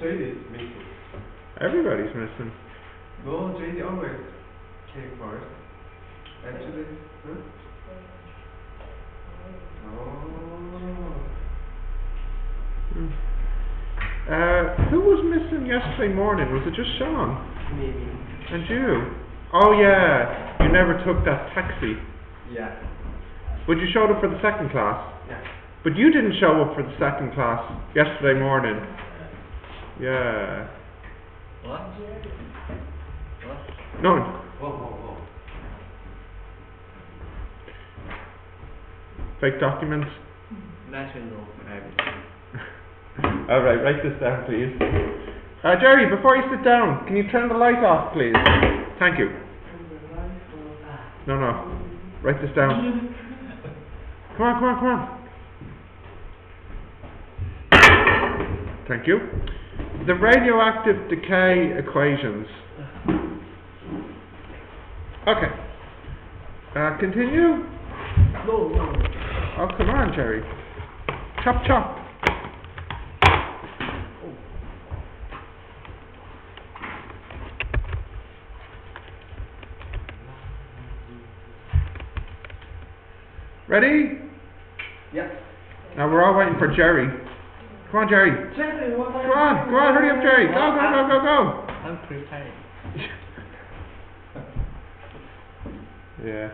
JD is missing. Everybody's missing. No, JD always came first. Actually, huh? Who was missing yesterday morning? Was it just Sean? Maybe. And you? Oh yeah, you never took that taxi. Yeah. But you showed up for the second class. Yeah. But you didn't show up for the second class yesterday morning. Yeah. What? What? No. Whoa. Fake documents. National. Alright, write this down please. Jerry, before you sit down, can you turn the light off please? Thank you. No. Write this down. Come on. Thank you. The radioactive decay equations. Okay. Continue? No. Oh, come on, Jerry. Chop. Ready? Yes. Now we're all waiting for Jerry. Come on, Jerry. Jerry, what are Come on, hurry up, Jerry. Go. I'm prepared. Yeah.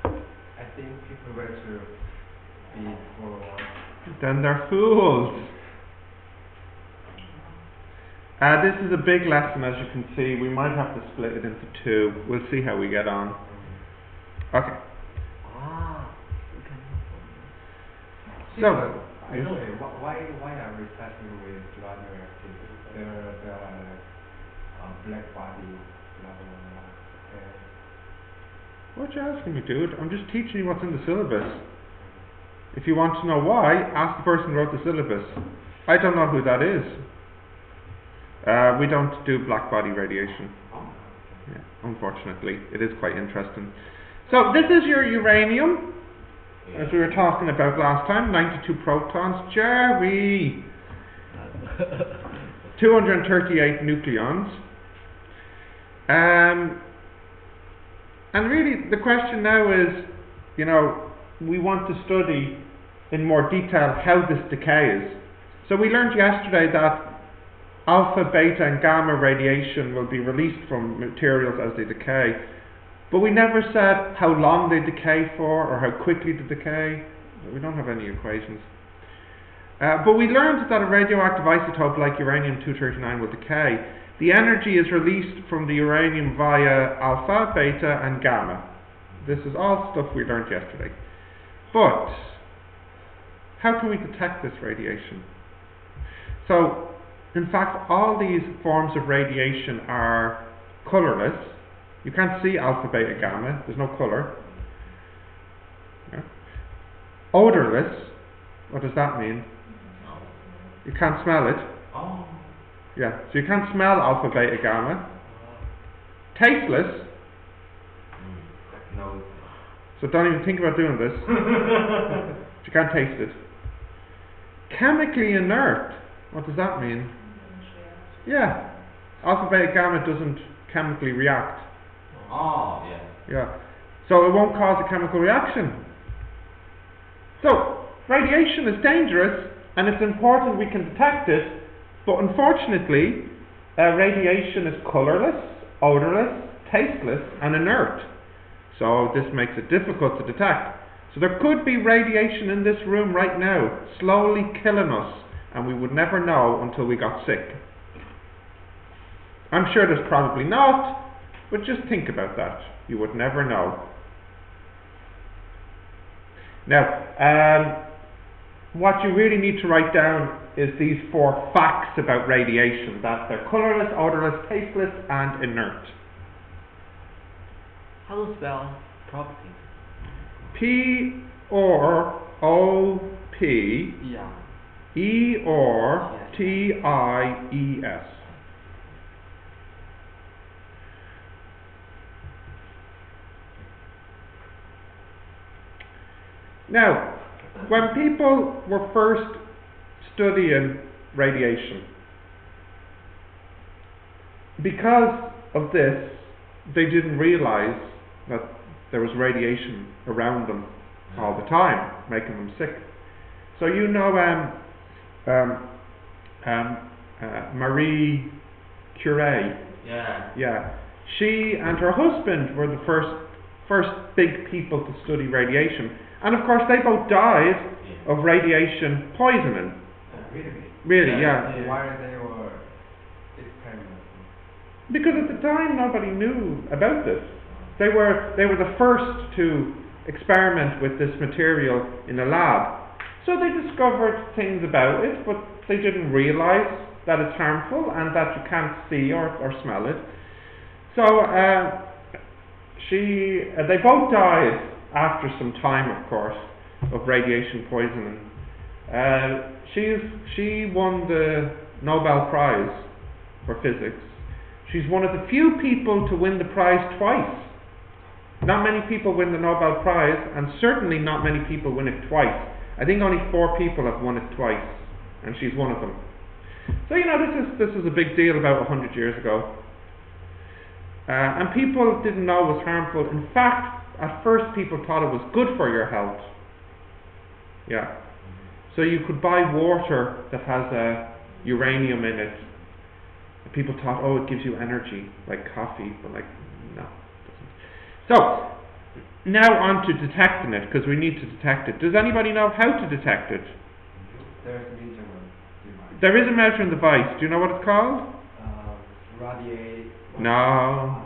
I think people were to be followers. Then they're fools. This is a big lesson, as you can see. We might have to split it into two. We'll see how we get on. Okay. So, I know why are we starting with radioactive? There are black body, blah blah blah. what you asking me, dude? I'm just teaching you what's in the syllabus. If you want to know why, ask the person who wrote the syllabus. I don't know who that is. We don't do black body radiation. Yeah, unfortunately, it is quite interesting. So this is your uranium, as we were talking about last time. 92 protons. Jerry. 238 nucleons. And really, the question now is, we want to study in more detail how this decays. So we learned yesterday that alpha, beta and gamma radiation will be released from materials as they decay. But we never said how long they decay for or how quickly they decay. We don't have any equations. But we learned that a radioactive isotope like uranium-239 will decay. The energy is released from the uranium via alpha, beta and gamma. This is all stuff we learned yesterday. But how can we detect this radiation? So, in fact, all these forms of radiation are colorless. You can't see alpha, beta, gamma. There's no color. Yeah. Odorless. What does that mean? You can't smell it. Oh. Yeah, so you can't smell alpha, beta, gamma. Tasteless. No. So don't even think about doing this. You can't taste it. Chemically inert. What does that mean? Yeah. Alpha, beta, gamma doesn't chemically react. Oh, yeah. Yeah. So it won't cause a chemical reaction. So, radiation is dangerous, and it's important we can detect it, but unfortunately, radiation is colorless, odorless, tasteless, and inert. So this makes it difficult to detect. So there could be radiation in this room right now, slowly killing us, and we would never know until we got sick. I'm sure there's probably not, but just think about that. You would never know. Now, what you really need to write down is these 4 facts about radiation, that they're colorless, odorless, tasteless, and inert. How to spell property? P-R-O-P Yeah. E-R-T-I-E-S. Now, when people were first studying radiation, because of this, they didn't realize that there was radiation around them all the time, making them sick. So you know, Marie Curie. Yeah. She and her husband were the first big people to study radiation, and of course they both died of radiation poisoning. Really, yeah. Why they were experimenting? Because at the time nobody knew about this. They were the first to experiment with this material in a lab. So they discovered things about it, but they didn't realize that it's harmful and that you can't see or smell it. So they both died after some time, of course, of radiation poisoning. She won the Nobel Prize for physics. She's one of the few people to win the prize twice. Not many people win the Nobel Prize, and certainly not many people win it twice. I think only 4 people have won it twice, and she's one of them. So this is a big deal about 100 years ago. And people didn't know it was harmful. In fact, at first people thought it was good for your health. Yeah. So you could buy water that has uranium in it. And people thought, oh, it gives you energy, like coffee, but no, it doesn't. So, now on to detecting it, because we need to detect it. Does anybody know how to detect it? There's a measurement device. There is a measuring device. Do you know what it's called? No.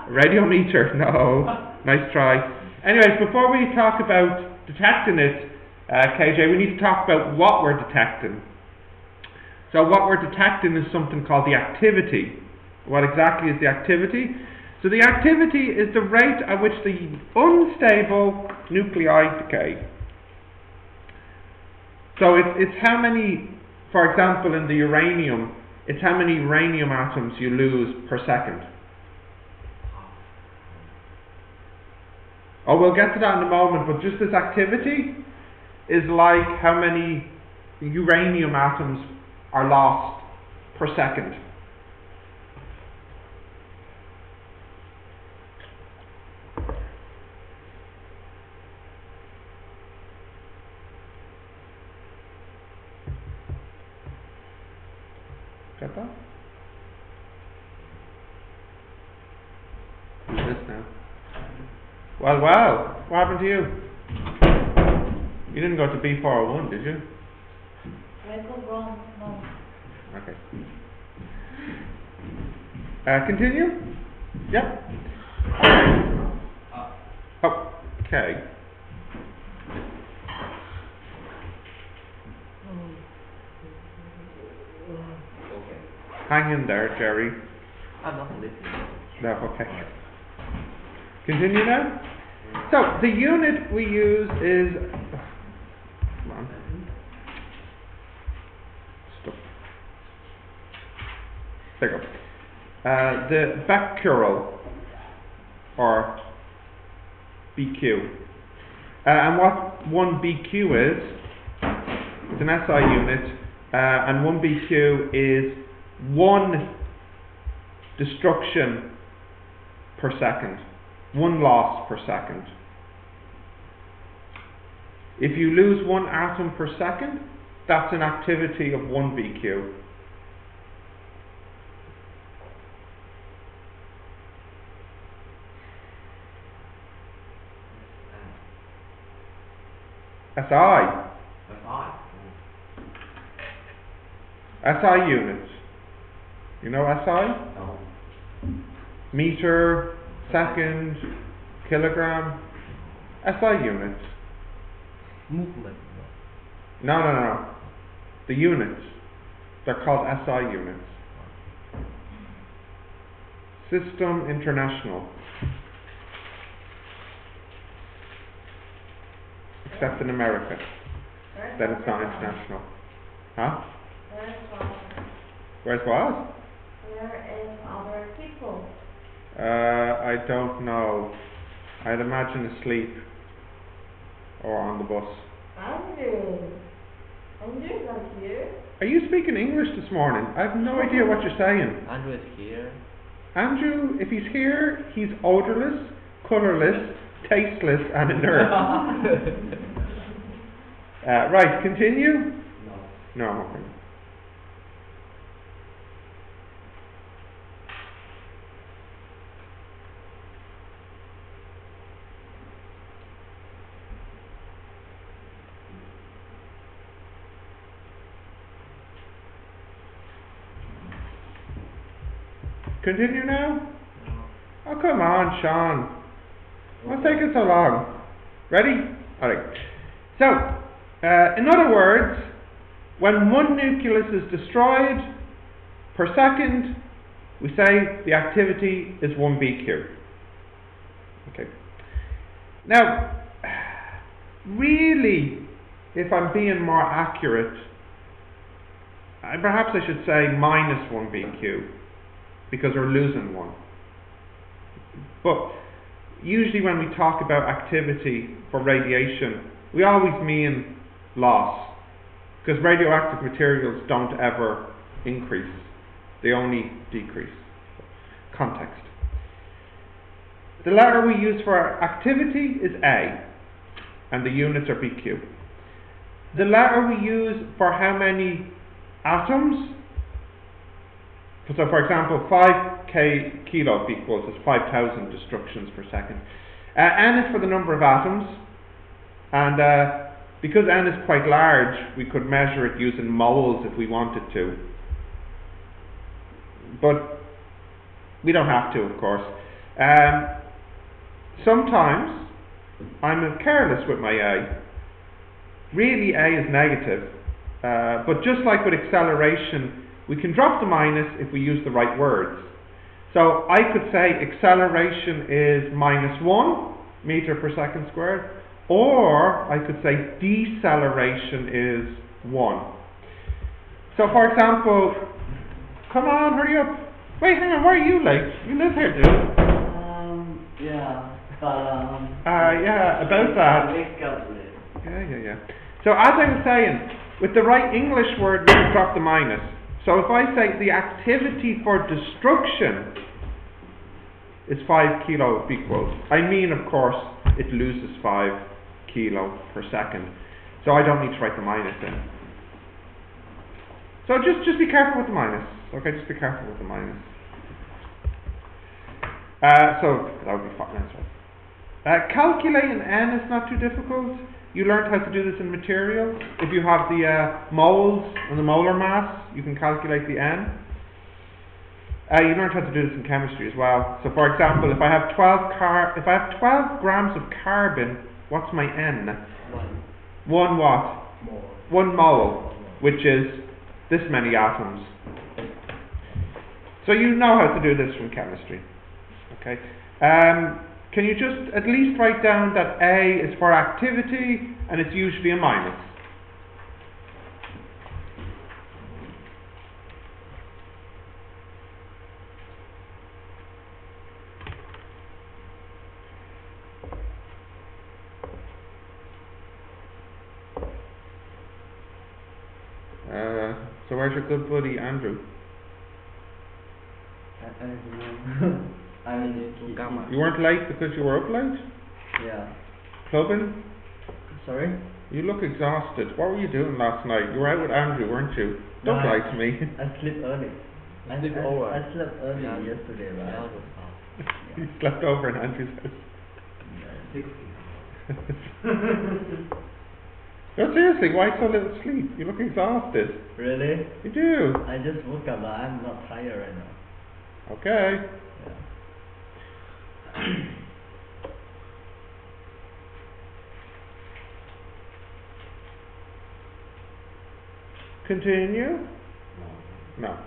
Radiometer. No. Nice try. Anyways, before we talk about detecting it, KJ, we need to talk about what we're detecting. So what we're detecting is something called the activity. What exactly is the activity? So the activity is the rate at which the unstable nuclei decay. So it's how many, for example, in the uranium, it's how many uranium atoms you lose per second. Oh, we'll get to that in a moment, but just this activity is like how many uranium atoms are lost per second. Got that? Who's this now? Well, what happened to you? You didn't go to B401, did you? I go wrong, no. Okay. Continue? Yep. Okay. Hang in there, Jerry. I'm not listening. No, okay. Continue now? So, the unit we use is... Come on. Stop. There you go. The Becquerel, or BQ. And what 1 BQ is, it's an SI unit, and 1 BQ is 1 destruction per second, 1 loss per second. If you lose 1 atom per second, that's an activity of 1 BQ. SI. SI units. You know SI? No. Meter, second, kilogram. SI units. Movement. No. The units. They're called SI units. System International. Except in America. Then it's not international. Huh? Where's what? Where is other people? I don't know. I'd imagine asleep. or on the bus? Andrew. Andrew's not here. Are you speaking English this morning? I have no idea what you're saying. Andrew is here. Andrew, if he's here, he's odorless, colourless, tasteless, and inert. Right, continue? No. No, okay. Continue now? Oh, come on, Sean. What's taking so long? Ready? Alright. So, in other words, when one nucleus is destroyed per second, we say the activity is 1 BQ. Okay. Now, really, if I'm being more accurate, perhaps I should say minus 1 BQ, because we're losing one. But usually when we talk about activity for radiation, we always mean loss, because radioactive materials don't ever increase, they only decrease. Context. The letter we use for activity is A, and the units are BQ. The letter we use for how many atoms, so for example 5 kilo equals is 5,000 destructions per second. N is for the number of atoms, and because N is quite large, we could measure it using moles if we wanted to, but we don't have to, of course. Sometimes I'm careless with my A. Really A is negative, but just like with acceleration, we can drop the minus if we use the right words. So I could say acceleration is -1 meter per second squared, or I could say deceleration is 1. So for example, come on, hurry up. Wait, hang on, why are you late? You live here, dude. Yeah, but yeah, about that. Yeah. So as I was saying, with the right English word, we can drop the minus. So if I say the activity for destruction is 5 kilo equals, I mean, of course, it loses 5 kilo per second. So I don't need to write the minus in. So just be careful with the minus. Okay, just be careful with the minus. So that would be fine. Calculating N is not too difficult. You learned how to do this in materials. If you have the moles and the molar mass, you can calculate the N. You learned how to do this in chemistry as well. So for example, if I have 12 grams of carbon, what's my N? 1 what? Mole. 1 mole, which is this many atoms. So you know how to do this from chemistry. Okay. Can you just at least write down that A is for activity and it's usually a minus? So where's your good buddy Andrew? You weren't late because you were up late? Yeah. Clubbing? Sorry? You look exhausted. What were you doing last night? You were out with Andrew, weren't you? Don't lie to me. I slept early. I slept early yesterday, right? You slept over in Andrew's house. No, seriously, why so little sleep? You look exhausted. Really? You do. I just woke up, but I'm not tired right now. Okay. Yeah. Continue? No.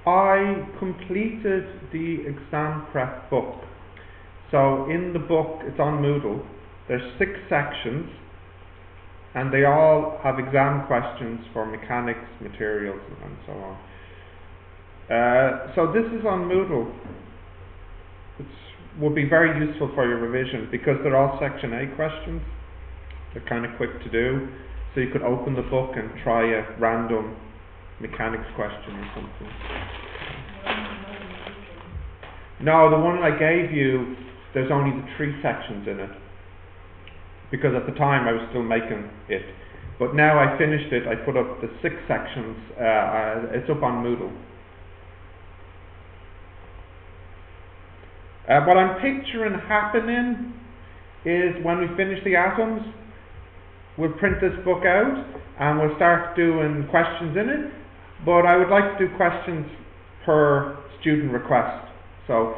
I completed the exam prep book. So in the book, it's on Moodle, there's 6 sections, and they all have exam questions for mechanics, materials, and so on. So this is on Moodle. It would be very useful for your revision because they're all section A questions. They're kind of quick to do. So you could open the book and try a random mechanics question or something. No, the one I gave you, there's only the 3 sections in it. Because at the time I was still making it. But now I finished it, I put up the 6 sections, it's up on Moodle. What I'm picturing happening is when we finish the atoms, we'll print this book out and we'll start doing questions in it. But I would like to do questions per student request. So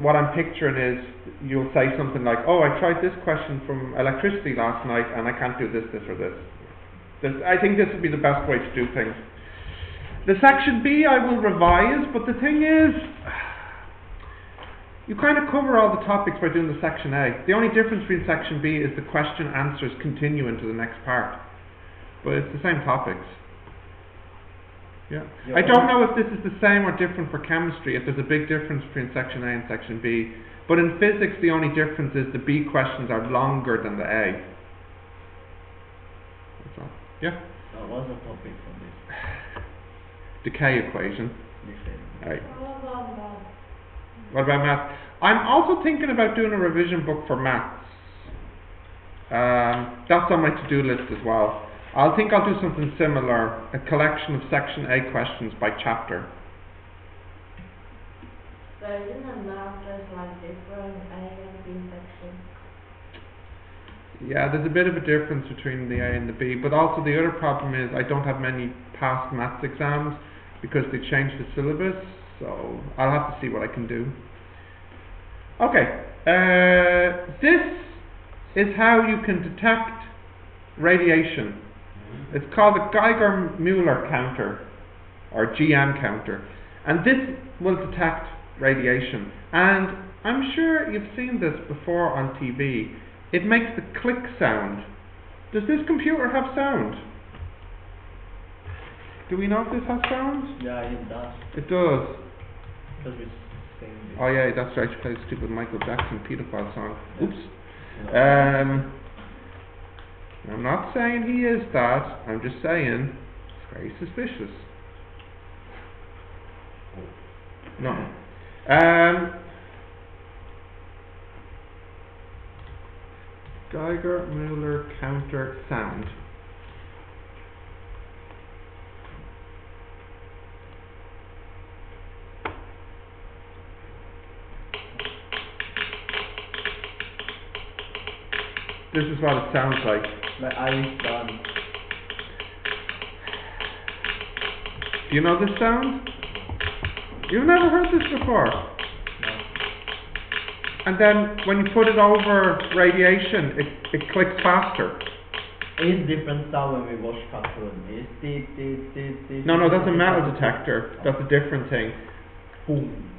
what I'm picturing is you'll say something like, oh, I tried this question from electricity last night and I can't do this, this or this. I think this would be the best way to do things. The section B I will revise, but the thing is, you kind of cover all the topics by doing the section A. The only difference between section B is the question answers continue into the next part. But it's the same topics. Yeah. I don't know if this is the same or different for chemistry, if there's a big difference between section A and section B. But in physics, the only difference is the B questions are longer than the A. That's all. Yeah? What's the topic for this? Decay equation. Right. What about that? What about math? I'm also thinking about doing a revision book for maths. That's on my to-do list as well. I think I'll do something similar, a collection of section A questions by chapter. So isn't math just like different A and B sections? Yeah, there's a bit of a difference between the A and the B, but also the other problem is I don't have many past maths exams because they changed the syllabus, so I'll have to see what I can do. Okay, this is how you can detect radiation. It's called the Geiger-Muller Counter, or GM counter, and this will detect radiation. And I'm sure you've seen this before on TV. It makes the click sound. Does this computer have sound? Do we know if this has sound? Yeah, it does. It does. Because we sing this. Oh yeah, that's right. She plays a stupid Michael Jackson pedophile song. Oops. I'm not saying he is that. I'm just saying it's very suspicious. No. Geiger-Muller Counter sound. This is what it sounds like. My eyes done. Do you know this sound? You've never heard this before? No. And then when you put it over radiation, it clicks faster. It's different sound when we watch cartoon. It's No, that's a metal detector. That's a different thing. Boom.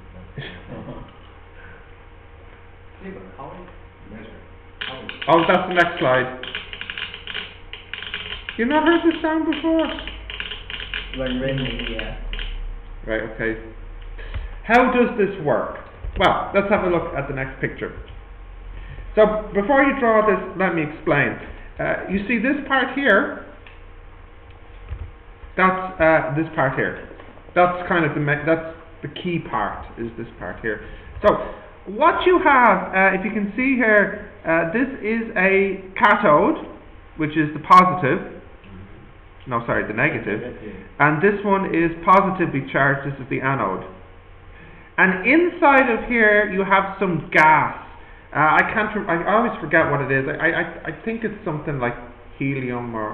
Yeah, but how is it measured? Oh, that's the next slide. You've not heard this sound before? When raining, yeah. Right, okay. How does this work? Well, let's have a look at the next picture. So, before you draw this, let me explain. You see this part here? That's this part here. That's kind of that's the key part, is this part here. So, what you have, if you can see here, this is a cathode, which is the positive. No, sorry, the negative. And this one is positively charged. This is the anode. And inside of here, you have some gas. I always forget what it is. I think it's something like helium or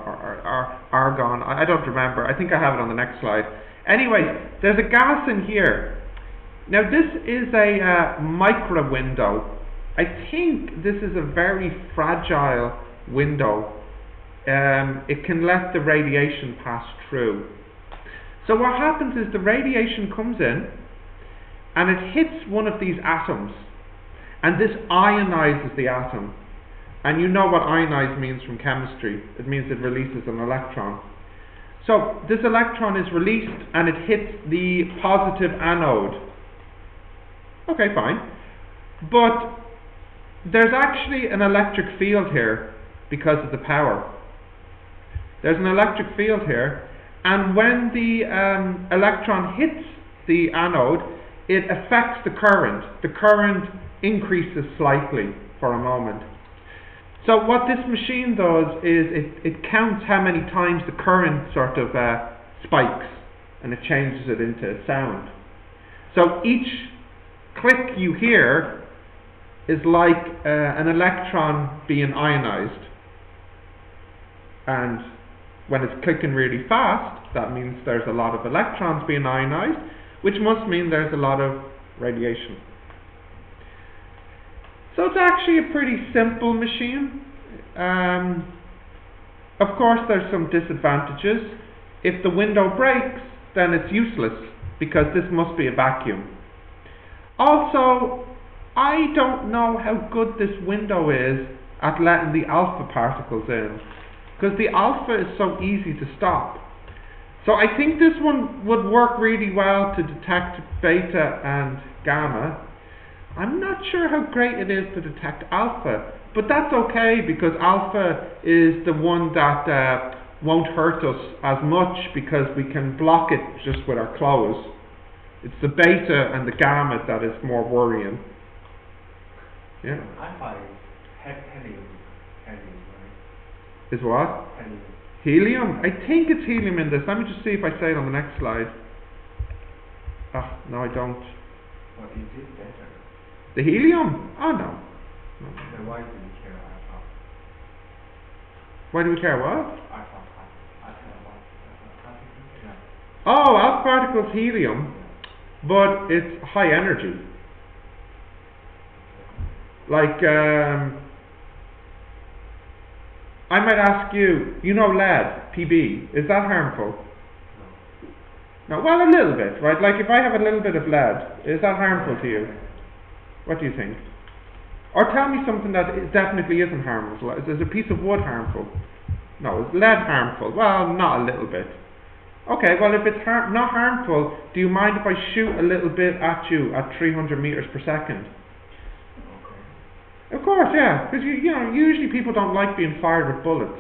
argon. I don't remember. I think I have it on the next slide. Anyway, there's a gas in here. Now this is a micro window. I think this is a very fragile window. It can let the radiation pass through. So what happens is the radiation comes in and it hits one of these atoms, and this ionizes the atom. And you know what ionize means from chemistry. It means it releases an electron. So this electron is released and it hits the positive anode. Okay, fine. But there's actually an electric field here because of the power. There's an electric field here, and when the electron hits the anode, it affects the current. The current increases slightly for a moment. So what this machine does is it counts how many times the current sort of spikes, and it changes it into sound. So each click you hear is like an electron being ionized. And when it's clicking really fast, that means there's a lot of electrons being ionized, which must mean there's a lot of radiation. So it's actually a pretty simple machine. Of course, there's some disadvantages. If the window breaks, then it's useless, because this must be a vacuum. Also, I don't know how good this window is at letting the alpha particles in, because the alpha is so easy to stop. So I think this one would work really well to detect beta and gamma. I'm not sure how great it is to detect alpha, but that's okay, because alpha is the one that won't hurt us as much, because we can block it just with our clothes. It's the beta and the gamma that is more worrying. Yeah. Alpha is helium, right? Is what? Helium. Helium? I think it's helium in this. Let me just see if I say it on the next slide. Ah, no, I don't. What is it better? The helium? Oh, no. Then why do we care alpha? Why do we care what? Alpha particles? Yeah. Oh, alpha particles helium, but it's high energy. Like, I might ask you, you know lead, Pb, is that harmful? No, well, a little bit, right? Like if I have a little bit of lead, is that harmful to you? What do you think? Or tell me something that definitely isn't harmful. Is a piece of wood harmful? No, is lead harmful? Well, not a little bit. Okay, well if it's not harmful, do you mind if I shoot a little bit at you at 300 meters per second? Of course, yeah, because you know, usually people don't like being fired with bullets.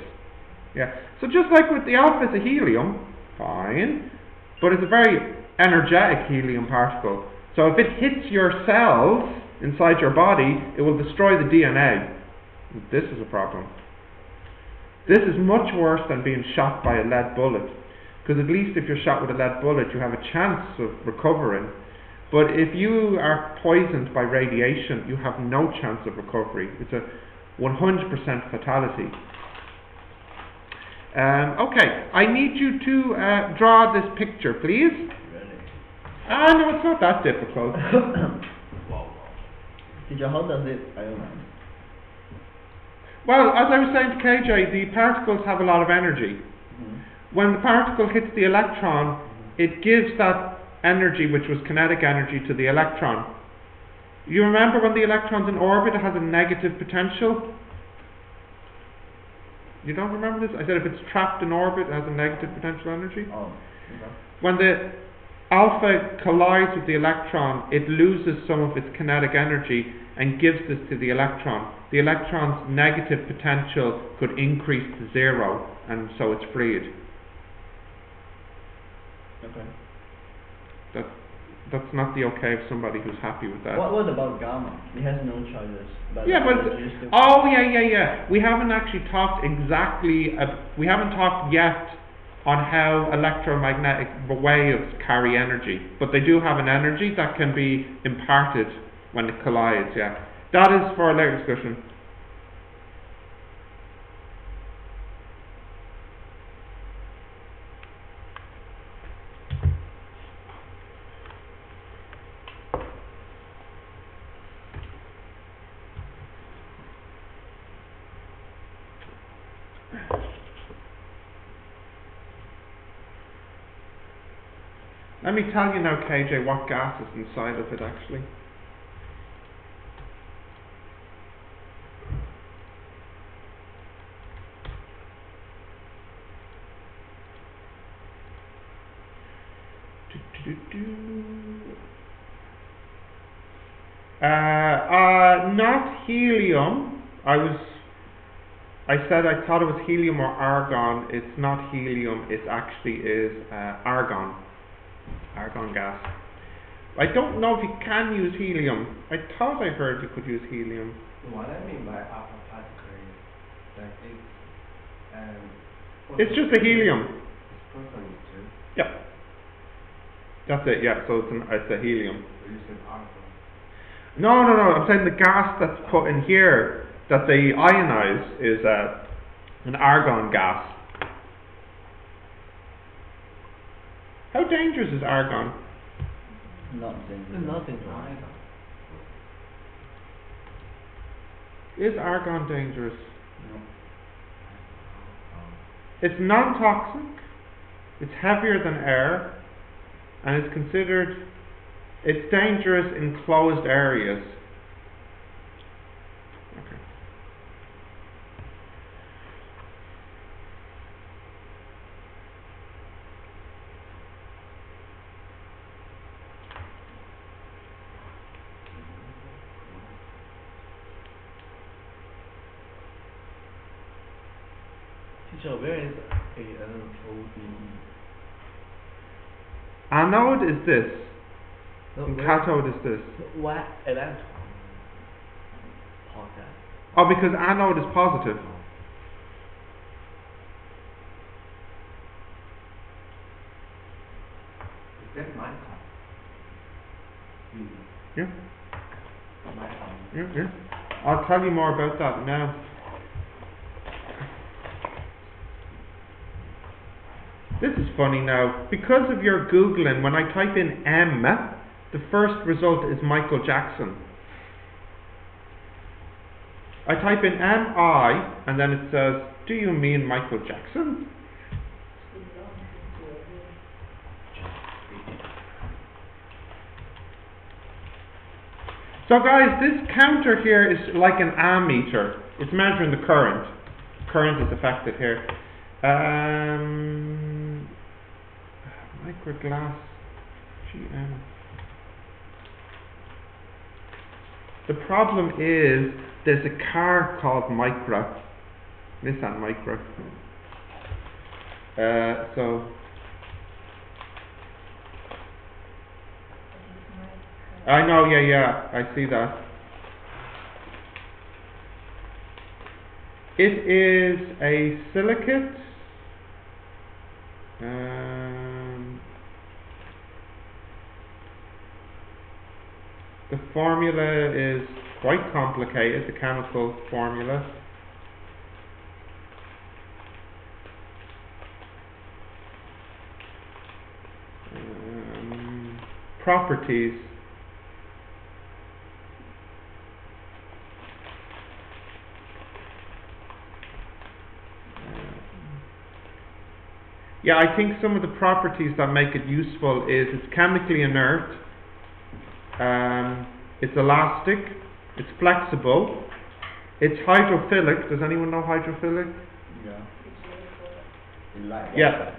Yeah, so just like with the alpha, it's a helium, fine, but it's a very energetic helium particle. So if it hits your cells inside your body, it will destroy the DNA. This is a problem. This is much worse than being shot by a lead bullet, because at least if you're shot with a lead bullet, you have a chance of recovering. But if you are poisoned by radiation, you have no chance of recovery. It's a 100% fatality. Okay, I need you to draw this picture, please. Really? No, it's not that difficult. Teacher, how does it ionize? Well, as I was saying to KJ, the particles have a lot of energy. Mm-hmm. When the particle hits the electron, it gives that energy, which was kinetic energy, to the electron. You remember when the electron's in orbit, it has a negative potential? You don't remember this? I said if it's trapped in orbit, it has a negative potential energy. Oh, okay. When the alpha collides with the electron, it loses some of its kinetic energy and gives this to the electron. The electron's negative potential could increase to 0, and so it's freed. Okay. That's not the okay of somebody who's happy with that. What about gamma? It has no charges. But Yeah, but yeah. We haven't actually talked exactly. We haven't talked yet on how electromagnetic waves carry energy, but they do have an energy that can be imparted when it collides. Yeah, that is for a later discussion. Let me tell you now, KJ, what gas is inside of it actually. Not helium. I said I thought it was helium or argon. It's not helium. It actually is argon. Argon gas. I don't know if you can use helium. I thought I heard you could use helium. What I mean by alpha particle is that It's just a helium. It's proton too. Yeah. That's it. Yeah. So it's a helium. So you said argon. No. I'm saying the gas that's put in here that they ionize is an argon gas. How dangerous is argon? Nothing to argon. Is argon dangerous? No. It's non-toxic, it's heavier than air, and it's dangerous in closed areas. Okay. Teacher, where is ANOD? Anode is this, No, and where- cathode is this. What electron? Positive. Oh, because anode is positive. Is that my car? Yeah. My car. Yeah. I'll tell you more about that now. This is funny now. Because of your Googling, when I type in M, the first result is Michael Jackson. I type in M-I, and then it says, do you mean Michael Jackson? So guys, this counter here is like an ammeter. It's measuring the current. Current is affected here. Microglass GM. The problem is there's a car called Micra, Nissan Micra. So I know, yeah, I see that. It is a silicate. The formula is quite complicated, the chemical formula. Properties. Yeah, I think some of the properties that make it useful is it's chemically inert, it's elastic, it's flexible, it's hydrophilic. Does anyone know hydrophilic? Yeah.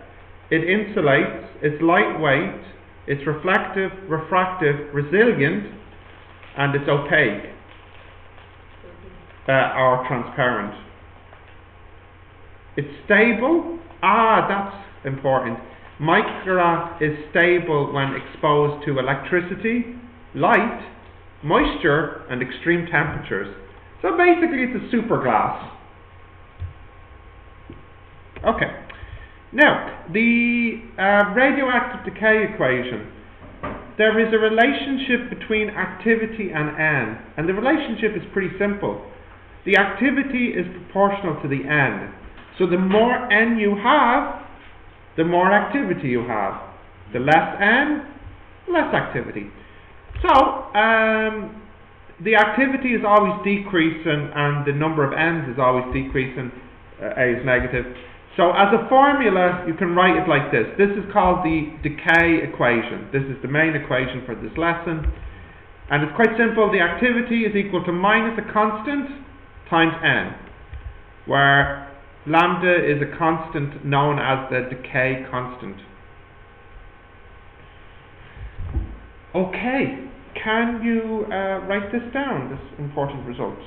It insulates, it's lightweight, it's reflective, refractive, resilient, and it's opaque or transparent. It's stable. That's important. Micra is stable when exposed to electricity, light, moisture, and extreme temperatures. So basically it's a super glass. Okay. Now, the radioactive decay equation. There is a relationship between activity and N, and the relationship is pretty simple. The activity is proportional to the N. So the more N you have, the more activity you have. The less N, less activity. So, the activity is always decreasing and the number of N's is always decreasing. A is negative. So as a formula, you can write it like this. This is called the decay equation. This is the main equation for this lesson. And it's quite simple. The activity is equal to minus a constant times n, where lambda is a constant known as the decay constant. Okay, can you write this down, this important result?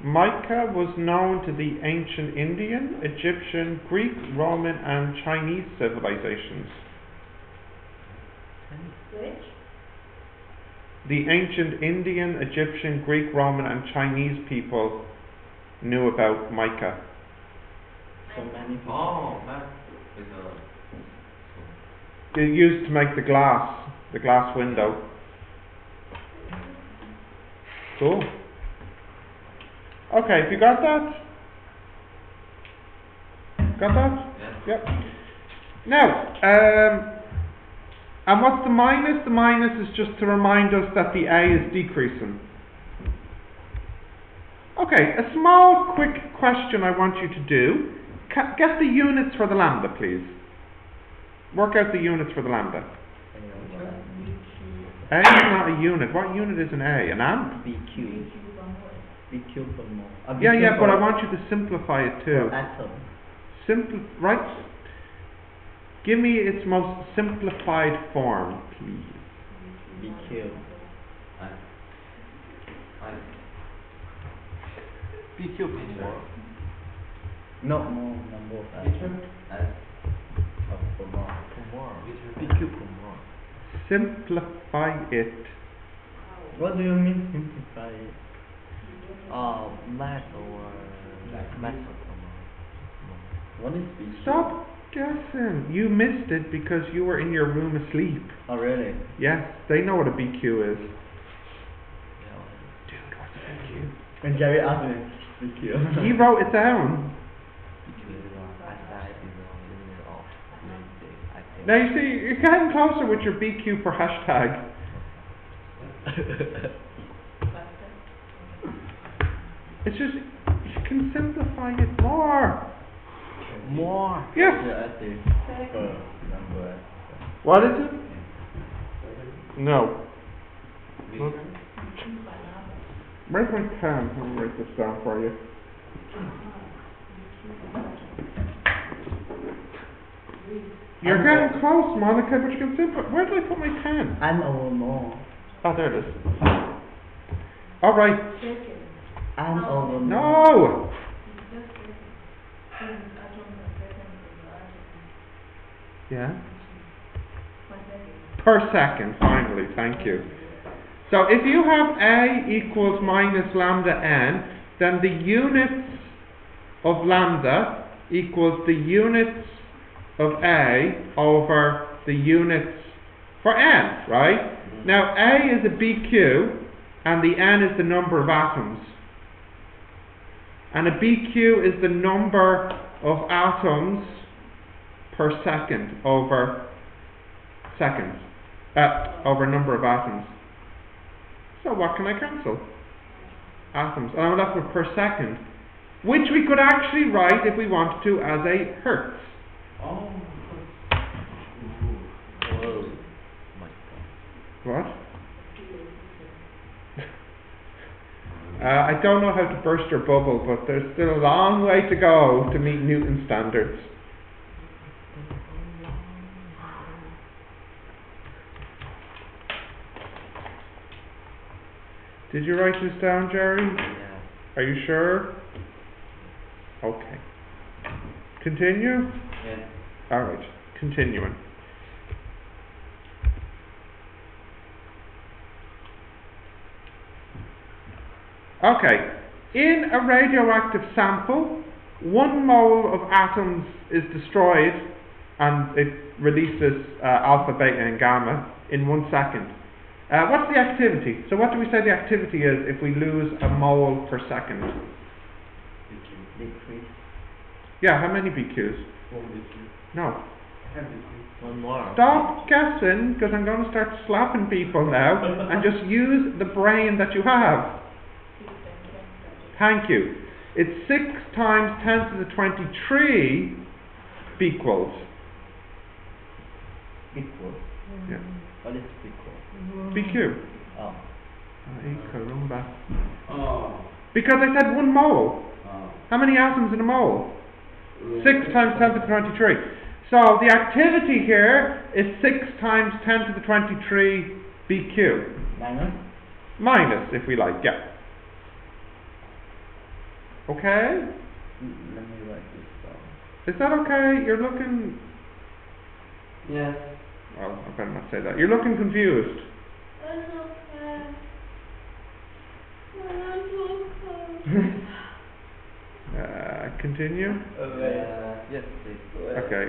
Mica was known to the ancient Indian, Egyptian, Greek, Roman and Chinese civilizations. Which? The ancient Indian, Egyptian, Greek, Roman and Chinese people knew about mica. So many people. Oh, that is a... It used to make the glass window. Cool. Okay, have you got that? Got that? Yeah. Yep. Now, and what's the minus? The minus is just to remind us that the A is decreasing. Okay, a small quick question I want you to do. Get the units for the lambda, please. Work out the units for the lambda. A is not a unit. What unit is an A? An amp? BQ. BQ per mole. Yeah, but I want you to simplify it too. Per atom. Right? Give me its most simplified form, please. BQ. BQ per mole. No more number of atoms. Per mole. BQ per mole. Simplify it. What do you mean simplify it? Math or math per mole. What is BQ? Stop guessing. You missed it because you were in your room asleep. Oh really? Yes, they know what a BQ is. Yeah. Dude, what's a BQ? And Jerry asked me BQ. He wrote it down. Now you see, you're getting closer with your BQ per hashtag. It's just, you can simplify it more. More. Yes. Yeah, I see. Number. What is it? No. Where's my pen? Let me write this down for you. You're getting close, Monica, but you can simplify. Where did I put my pen? N over more. Oh, there it is. All right. N over more. No. Yeah. Per second, finally, thank you. So if you have A equals minus lambda n, then the units of lambda equals the units of A over the units for n, right? Now A is a BQ and the n is the number of atoms. And a BQ is the number of atoms per second over seconds, over number of atoms. So what can I cancel? Atoms. And I'm left with per second, which we could actually write, if we wanted to, as a hertz. Oh. Whoa. What? I don't know how to burst your bubble, but there's still a long way to go to meet Newton's standards. Did you write this down, Jerry? Yeah. Are you sure? Okay. Continue? Yeah. Alright, Continuing. Okay, in a radioactive sample, 1 mole of atoms is destroyed and it releases alpha, beta and gamma in 1 second. What's the activity? So what do we say the activity is if we lose a mole per second? Decrease. Yeah, how many BQs? 1 BQ. No. 10 BQ. One more. Stop guessing, because I'm going to start slapping people now, and just use the brain that you have. Thank you. It's 6 times 10 to the 23 Becquerels. Equal. Yeah. What is equal? BQ. Oh. Ay, caramba. Oh. Because I said 1 mole. Oh. How many atoms in a mole? 6 times 10 to the 23. So the activity here is 6 times 10 to the 23 BQ. Minus? Minus, if we like, yeah. Okay? Let me write this down. Is that okay? You're looking... Yes. Well, I better not say that. You're looking confused. It's okay. It's okay. Continue? Yes, please. Okay.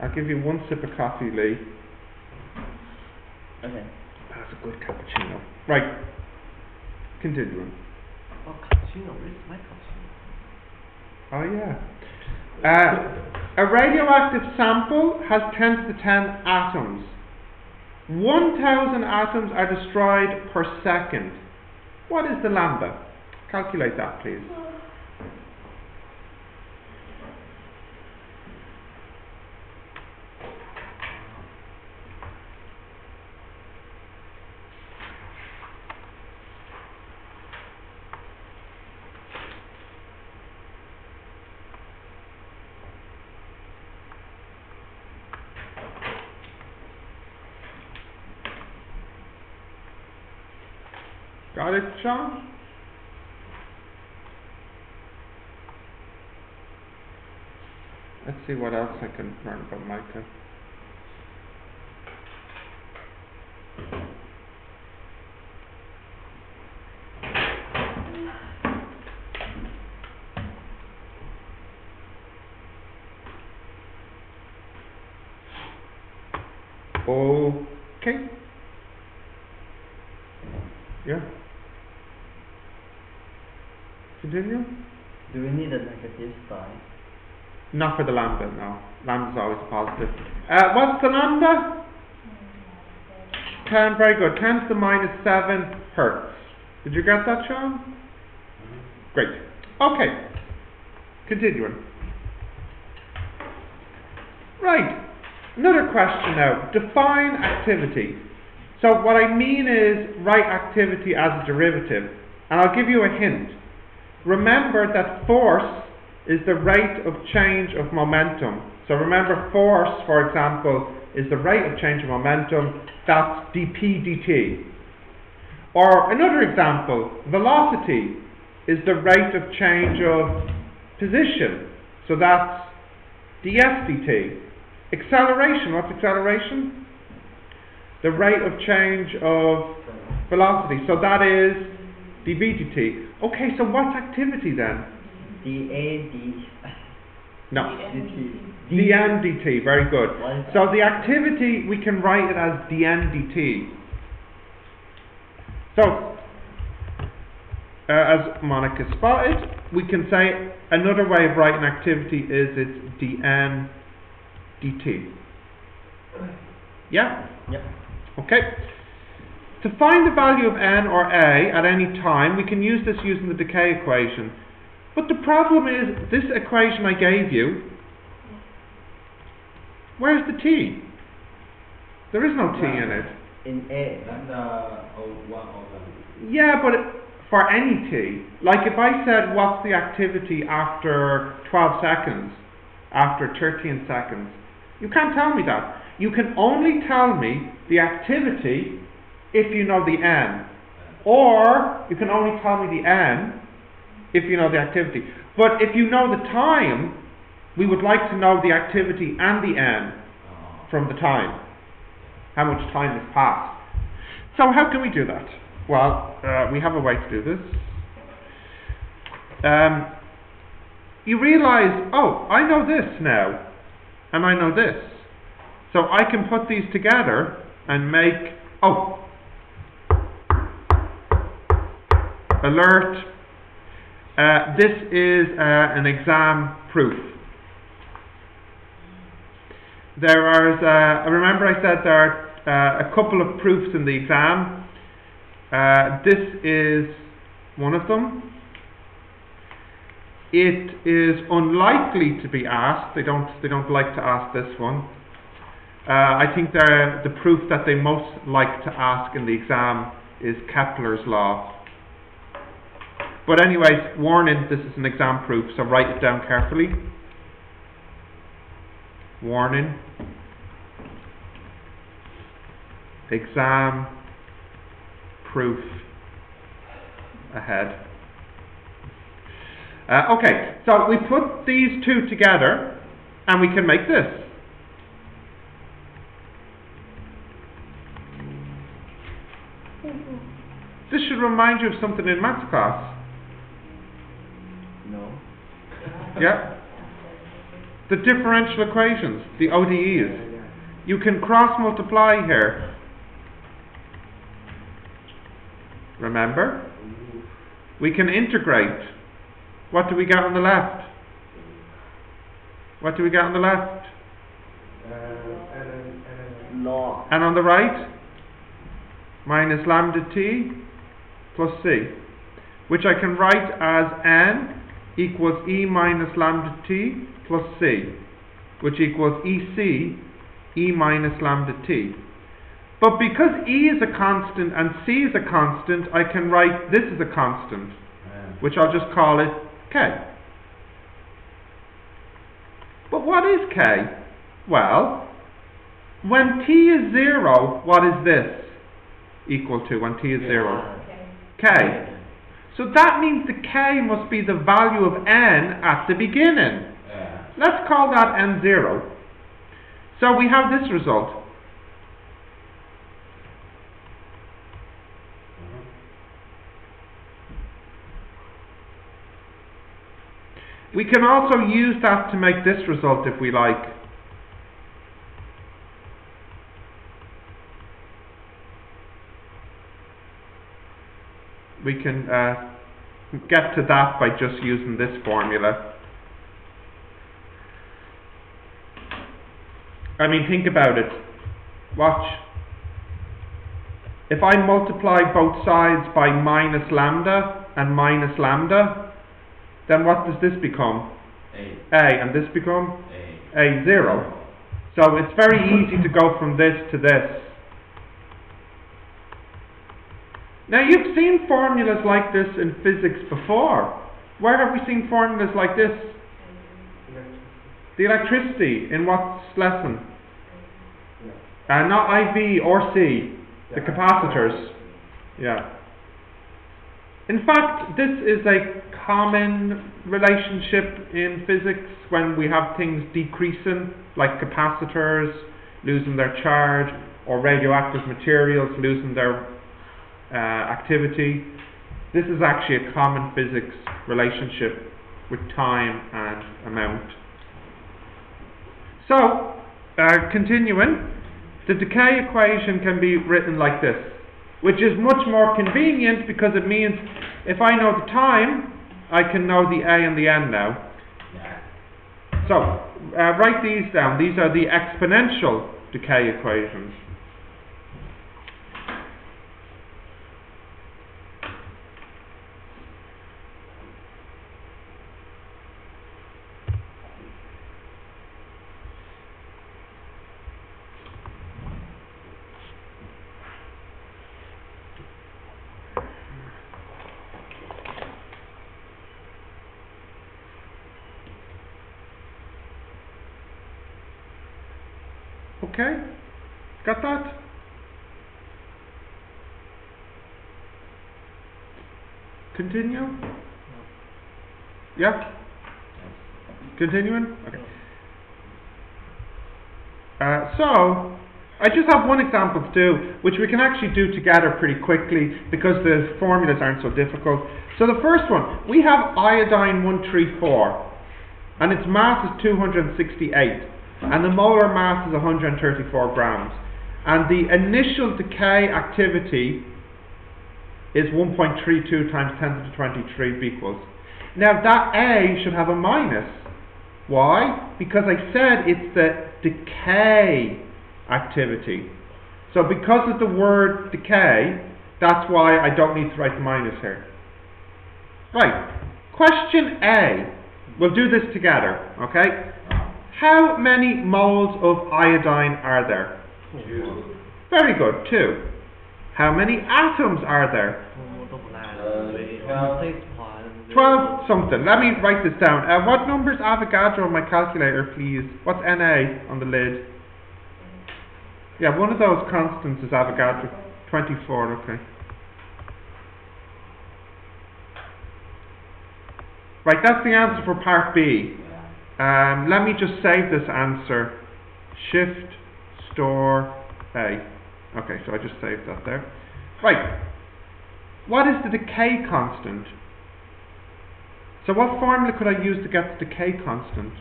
I'll give you 1 sip of coffee, Lee. Okay. That's a good cappuccino. Right. Continuing. Oh, cappuccino. Where's my cappuccino? Oh, yeah. A radioactive sample has 10 to the 10 atoms. 1,000 atoms are destroyed per second. What is the lambda? Calculate that, please. Got it, Sean? Let's see what else I can learn about Micah. Okay. Yeah. Continue? Do we need a negative sign? Not for the lambda, no. Lambda's always a positive. What's the lambda? 10, very good. 10 to the minus 7 hertz. Did you get that, Sean? Great. Okay. Continuing. Right. Another question now. Define activity. So what I mean is write activity as a derivative. And I'll give you a hint. Remember that force is the rate of change of momentum. So remember, force, for example, is the rate of change of momentum. That's dp dt. Or another example, velocity is the rate of change of position. So that's ds dt. Acceleration, what's acceleration? The rate of change of velocity. So that is dv dt. Okay, so what's activity then? No. dn dt, very good. So the activity, we can write it as dn dt. So, as Monica spotted, we can say another way of writing activity is it's dn dt. Yeah? Yep. Okay. To find the value of n or a at any time, we can use this using the decay equation. But the problem is, this equation I gave you, where's the t? There is no t in it. In A. Lambda 1 over. Yeah, but for any t, like if I said what's the activity after 12 seconds, after 13 seconds, you can't tell me that. You can only tell me the activity if you know the n. Or you can only tell me the n if you know the activity. But if you know the time, We would like to know the activity and the n from the time. How much time has passed. So how can we do that? Well, we have a way to do this. You realize, oh, I know this now, and I know this. So I can put these together and make, alert, this is an exam proof. Remember I said there are a couple of proofs in the exam. This is one of them. It is unlikely to be asked. They don't like to ask this one. I think the proof that they most like to ask in the exam is Kepler's law. But anyways, warning, this is an exam proof, so write it down carefully. Warning. Exam proof ahead. Okay, so we put these two together and we can make this. This should remind you of something in maths class. No. Yeah? The differential equations, the ODEs. You can cross multiply here. Remember? We can integrate. What do we get on the left? What do we get on the left? Law. And on the right? Minus lambda t plus c. Which I can write as n equals e minus lambda t plus c. Which equals ec e minus lambda t. But because e is a constant and c is a constant, I can write this as a constant. Which I'll just call it k. But what is k? Well, when t is 0, what is this equal to when t is 0? K. So that means the k must be the value of n at the beginning. Let's call that n0. So we have this result. We can also use that to make this result if we like. We can get to that by just using this formula. I mean, think about it. Watch. If I multiply both sides by minus lambda and minus lambda, then what does this become? A. And this become? A0. So it's very easy to go from this to this. Now you've seen formulas like this in physics before. Where have we seen formulas like this? The electricity. In what lesson? Not IV or C. The capacitors. Yeah. In fact, this is a common relationship in physics when we have things decreasing, like capacitors losing their charge, or radioactive materials losing their activity. This is actually a common physics relationship with time and amount. So, continuing, the decay equation can be written like this, which is much more convenient because it means if I know the time, I can know the a and the n now. So, write these down. These are the exponential decay equations. Okay? Got that? Continue? Yeah? Continuing? Okay. So, I just have one example to do, which we can actually do together pretty quickly because the formulas aren't so difficult. So the first one, we have iodine 134, and its mass is 268, and the molar mass is 134 grams. And the initial decay activity is 1.32 times 10 to the 23 Becquerels. Now that A should have a minus. Why? Because I said it's the decay activity. So because of the word decay, that's why I don't need to write the minus here. Right. Question A. We'll do this together, okay? How many moles of iodine are there? 2. Very good, 2. How many atoms are there? 12 something. Let me write this down. What number is Avogadro on my calculator, please? What's Na on the lid? Yeah, one of those constants is Avogadro. 24, okay. Right, that's the answer for part B. Let me just save this answer. Shift, store, A. Okay, so I just saved that there. Right. What is the decay constant? So what formula could I use to get the decay constant?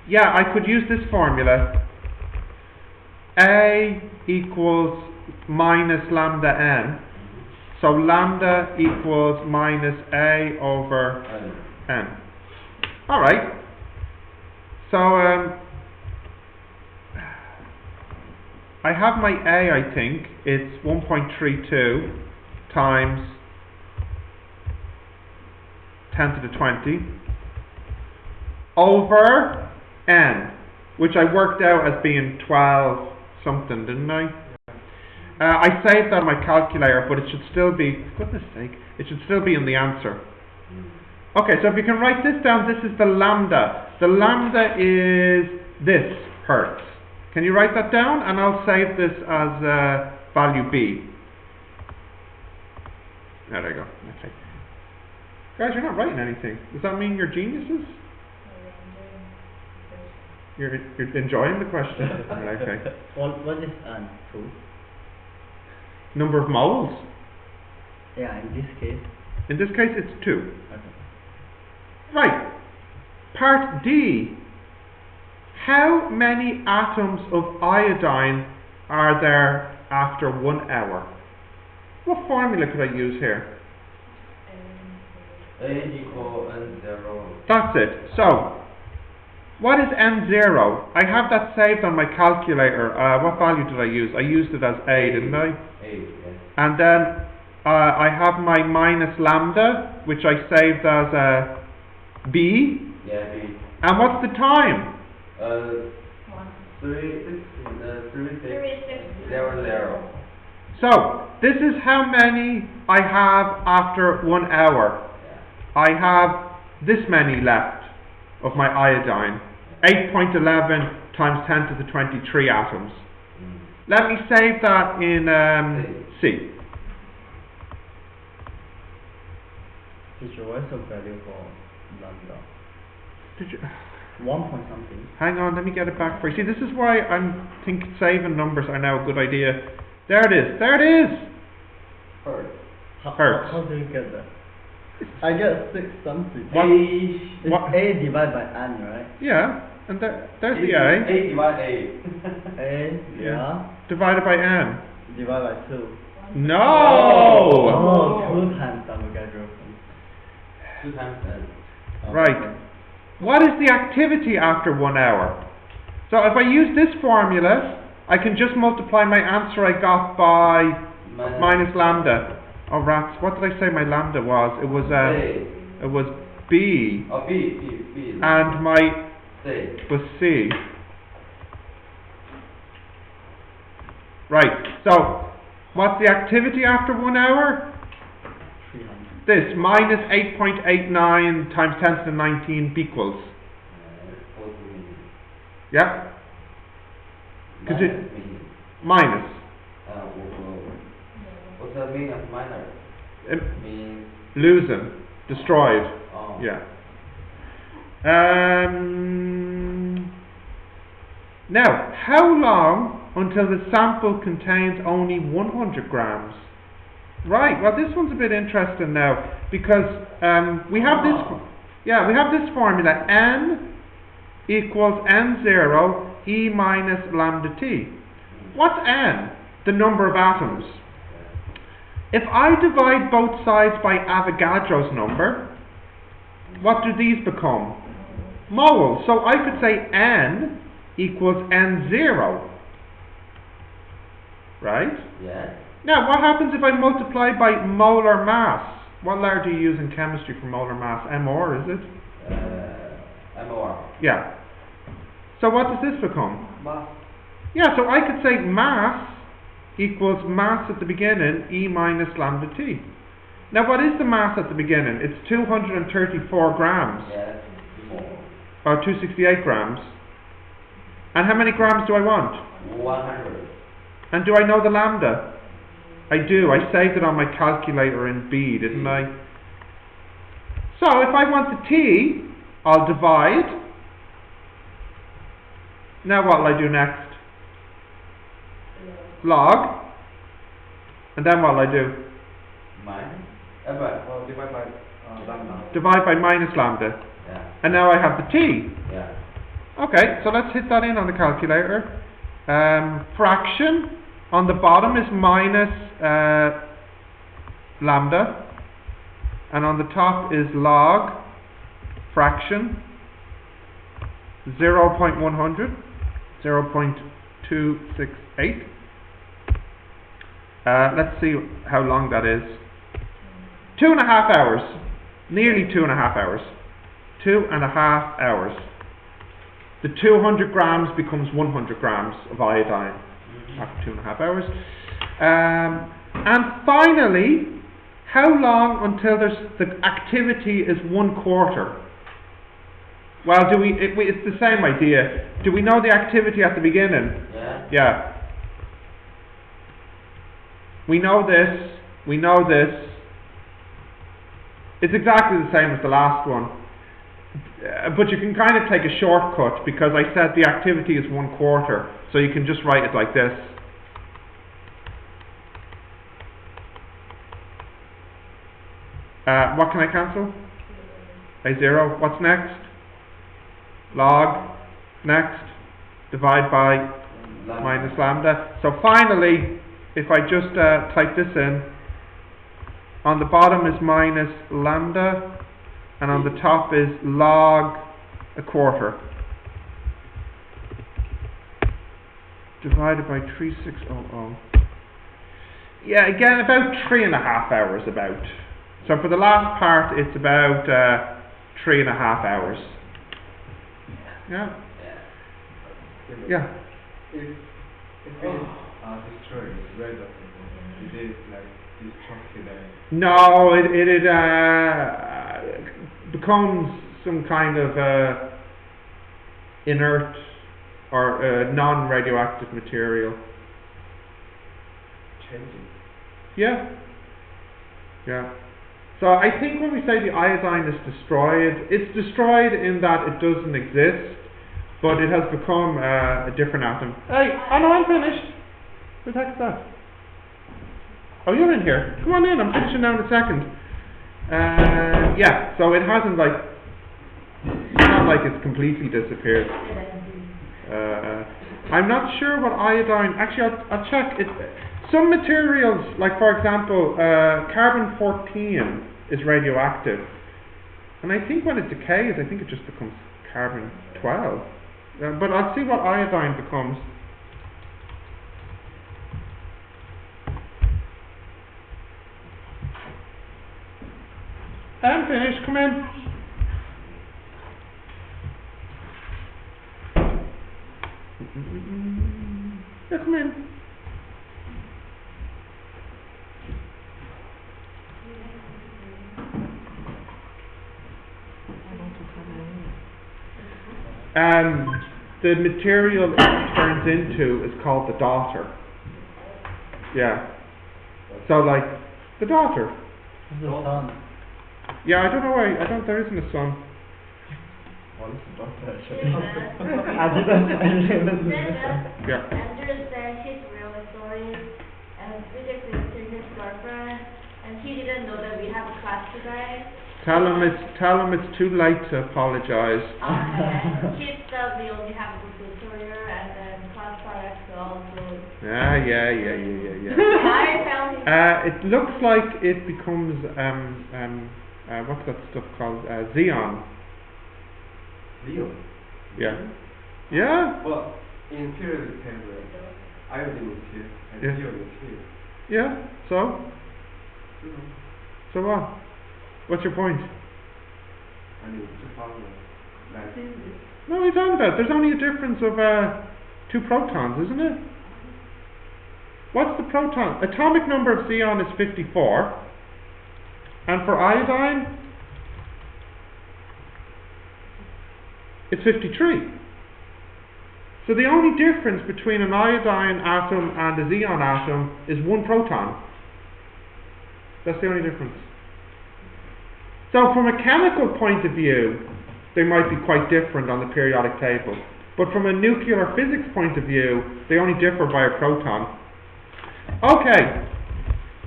Yeah, I could use this formula. A equals minus lambda n. So lambda equals minus A over n. Alright. So I have my A, I think. It's 1.32 times 10 to the 20 over n, which I worked out as being 12 something, didn't I? I saved that on my calculator, but it should still be, for goodness sake, it should still be in the answer. Okay, so if you can write this down, this is the lambda. The lambda is this hertz. Can you write that down? And I'll save this as value B. There you go. Okay. Guys, you're not writing anything. Does that mean you're geniuses? You're enjoying the question? Okay. What is two? Number of moles. Yeah, in this case. In this case, it's 2. Okay. Right. Part D. How many atoms of iodine are there after 1 hour? What formula could I use here? A equal N0. That's it. So, what is N0? I have that saved on my calculator. What value did I use? I used it as A, didn't I? A, yes. And then I have my minus lambda, which I saved as B. Yeah, B. And what's the time? 3600. So, this is how many I have after 1 hour. I have this many left of my iodine. 8.11 times 10 to the 23 atoms. Let me save that in C. Teacher, what's the value for lambda? Did you? 1 point something. Hang on, let me get it back for you. See, this is why I think saving numbers are now a good idea. There it is. There it is. Hertz. Hertz. How do you get that? I get 6 something. What? It's What? A divided by N, right? Yeah, and there's the A A. divided A. A, yeah. Divided by N. Divided by 2. No! Oh, 2 times Avogadro. 2 times N. Right. What is the activity after 1 hour? So if I use this formula, I can just multiply my answer I got by minus lambda. Oh rats, what did I say my lambda was? It was B. Oh, B. And my C. was C. Right, so what's the activity after 1 hour? 300. This, minus 8.89 times 10 to the 19 Becquerels. 40 minutes. Yeah? Minus. What's the meaning of minor? It Means losing, destroyed. Oh. Yeah. Now, how long until the sample contains only 100 grams? Right, well this one's a bit interesting now, because we have this formula, n equals n0 e minus lambda t. What's n? The number of atoms. If I divide both sides by Avogadro's number, what do these become? Moles. So I could say n equals n0. Right? Yeah. Now, what happens if I multiply by molar mass? What letter do you use in chemistry for molar mass? MR, is it? MOR. Yeah. So what does this become? Mass. Yeah, so I could say mass equals mass at the beginning, E minus lambda T. Now, what is the mass at the beginning? It's 234 grams. Yeah. Or 268 grams. And how many grams do I want? 100. And do I know the lambda? I do. I saved it on my calculator in B, didn't I? So if I want the T, I'll divide. Now what will I do next? Log. And then what will I do? Minus. Well, divide by lambda. Divide by minus lambda. Yeah. And now I have the T. Yeah. Okay, so let's hit that in on the calculator. Fraction on the bottom is minus lambda, and on the top is log fraction 0.100, 0.268. Let's see how long that is. 2.5 hours, nearly 2.5 hours. 2.5 hours. The 200 grams becomes 100 grams of iodine after 2.5 hours. And finally, how long until the activity is 1/4? Well, it's the same idea. Do we know the activity at the beginning? Yeah. Yeah. We know this. We know this. It's exactly the same as the last one. But you can kind of take a shortcut, because I said the activity is 1/4, so you can just write it like this. What can I cancel? A 0. What's next? Log. Next. Divide by minus lambda. So finally, if I just type this in, on the bottom is minus lambda, and on the top is log 1/4 divided by 3600. Yeah, again about 3.5 hours about. So for the last part it's about 3.5 hours. Yeah. Yeah. If it destroys radioactive, is it like destructive? No, it becomes some kind of inert or non-radioactive material. Changing. Yeah. Yeah. So I think when we say the iodine is destroyed, it's destroyed in that it doesn't exist, but it has become a different atom. Hey, oh no, I'm finished. Who the heck's that? Oh, you're in here. Come on in, I'm finishing now in a second. Yeah, so it hasn't it's not like it's completely disappeared. I'm not sure what iodine, actually I'll check it. Some materials, like for example, carbon-14 is radioactive. And I think when it decays, I think it just becomes carbon-12. But I'll see what iodine becomes. I'm finished, come in. Yeah, come in. The material it turns into is called the daughter. Yeah. So like, the daughter. The sun. Yeah, I don't know why, there isn't a sun. What is the doctor There's actually? a- Adidas Yeah. And there's his real story, and physics is to his girlfriend, and he didn't know that we have a class today. Tell him it's too late to apologise. Okay. He said we only have a good tutorial, and then class director also. Yeah. I tell him. It looks like it becomes what's that stuff called? Xeon. Leo. Yeah. Yeah. Well, in periodic table, iodine is here and Yeah. neon is here. Yeah. So what? What's your point? I mean, to follow that. No, what are you talking about? There's only a difference of 2 protons, isn't it? What's the proton? Atomic number of xeon is 54. And for iodine, it's 53. So the only difference between an iodine atom and a xeon atom is 1 proton. That's the only difference. So from a chemical point of view, they might be quite different on the periodic table. But from a nuclear physics point of view, they only differ by a proton. Okay,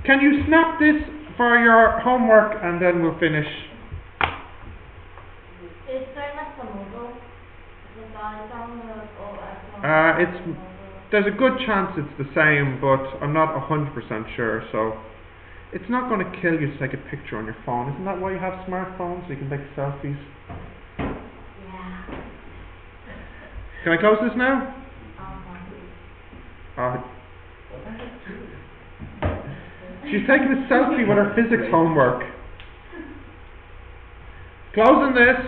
can you snap this for your homework and then we'll finish? Is there like a model? Because I found There's a good chance it's the same, but I'm not 100% sure, so it's not going to kill you to take a picture on your phone. Isn't that why you have smartphones, so you can take selfies? Yeah. Can I close this now? She's taking a selfie with her physics homework. Closing this.